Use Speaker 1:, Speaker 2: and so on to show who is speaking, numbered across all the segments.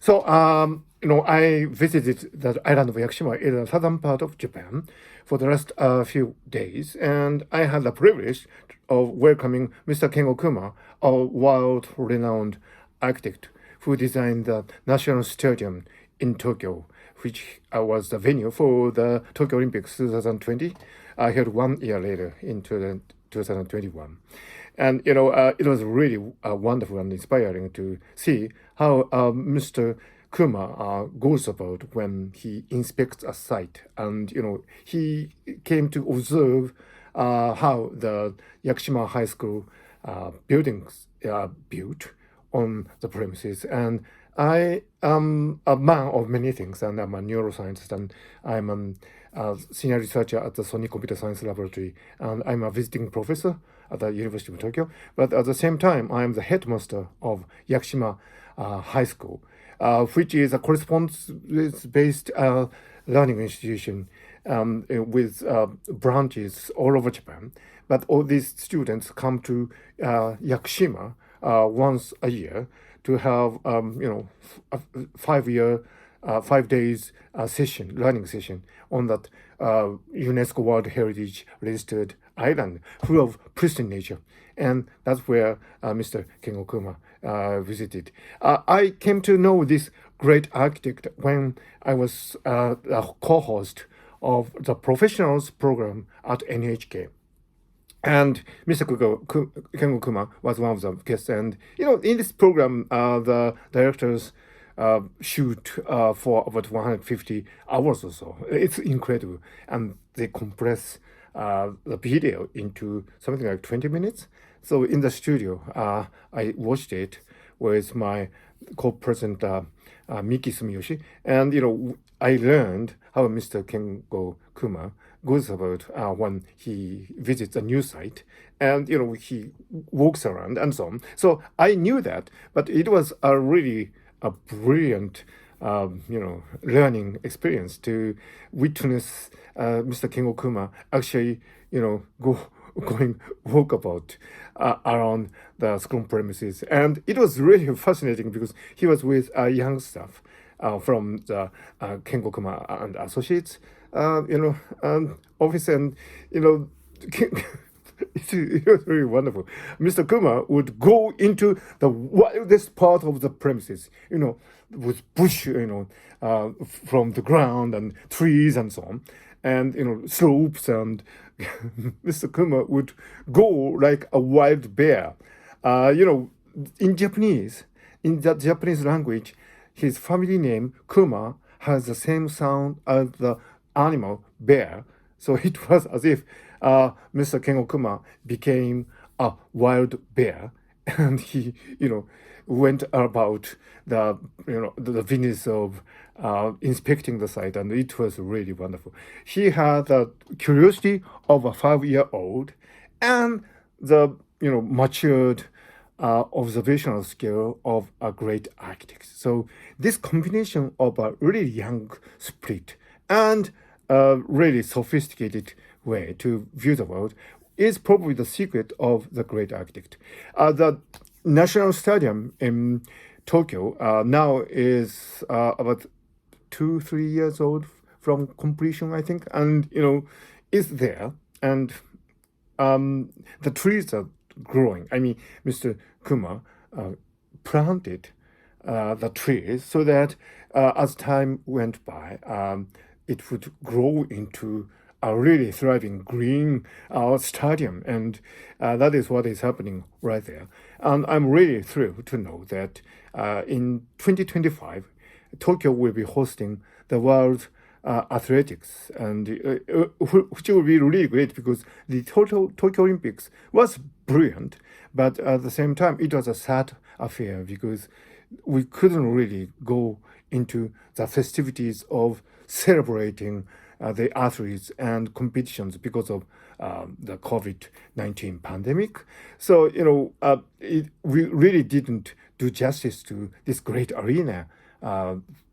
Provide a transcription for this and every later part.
Speaker 1: I visited the island of Yakushima in the southern part of Japan for the last few days, and I had the privilege of welcoming Mr. Kengo Kuma, a world-renowned architect who designed the National Stadium in Tokyo, which was the venue for the Tokyo Olympics 2020, held 1 year later in 2021. And it was really wonderful and inspiring to see how Mr. Kuma goes about when he inspects a site, and he came to observe how the Yakushima High School buildings are built on the premises. And I am a man of many things, and I'm a neuroscientist, and I'm a senior researcher at the Sony Computer Science Laboratory, and I'm a visiting professor at the University of Tokyo. But at the same time, I am the headmaster of Yakushima High School, which is a correspondence-based learning institution with branches all over Japan. But all these students come to Yakushima once a year to have a 5 days learning session on that UNESCO World Heritage registered island full of pristine nature. And that's where Mr. Kengo Kuma visited. I came to know this great architect when I was a co-host of the professionals program at NHK. And Mr. Kengo Kuma was one of the guests. And, in this program, the directors shoot for about 150 hours or so. It's incredible. And they compress the video into something like 20 minutes. So in the studio, I watched it with my co-president, Miki Sumiyoshi. And, I learned how Mr. Kengo Kuma goes about when he visits a new site, and he walks around and so on. So I knew that, but it was a really a brilliant learning experience to witness Mr. Kengo Kuma actually going walkabout around the school premises. And it was really fascinating because he was with young staff from the Kengo Kuma and Associates office, and it was really wonderful. Mr. Kuma would go into the wildest part of the premises, with bush, from the ground and trees and so on, and slopes, and Mr. Kuma would go like a wild bear. In Japanese, in the Japanese language, his family name Kuma has the same sound as the animal bear. So it was as if Mr. Kengo Kuma became a wild bear, and he, went about the business of inspecting the site, and it was really wonderful. He had the curiosity of a 5-year-old and the matured observational skill of a great architect. So this combination of a really young spirit and a really sophisticated way to view the world is probably the secret of the great architect. The National Stadium in Tokyo now is about 2-3 years old from completion, I think, and is there, and the trees are growing. I mean, Mr. Kuma planted the trees so that as time went by, it would grow into a really thriving green stadium, and that is what is happening right there. And I'm really thrilled to know that in 2025, Tokyo will be hosting the World Athletics, and which will be really great because the Tokyo Olympics was brilliant, but at the same time, it was a sad affair because we couldn't really go into the festivities of celebrating the athletes and competitions because of the COVID-19 pandemic. So, we really didn't do justice to this great arena,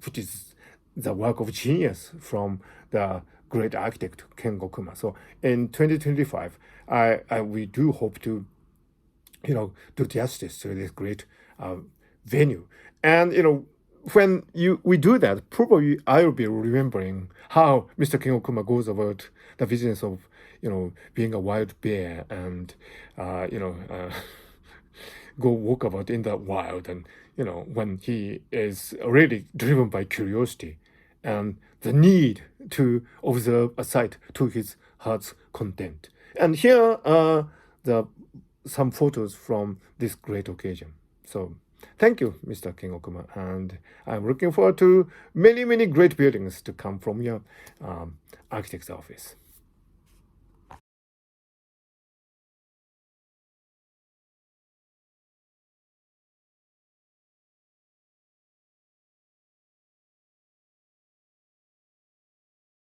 Speaker 1: which is the work of genius from the great architect Kengo Kuma. So in 2025, we do hope to, do justice to this great venue. And, when we do that, probably I'll be remembering how Mr. Kengo Kuma goes about the business of, being a wild bear and, go walk about in the wild, and, when he is really driven by curiosity and the need to observe a sight to his heart's content. And here are some photos from this great occasion. So thank you, Mr. Kengo Kuma, and I'm looking forward to many, many great buildings to come from your architect's office.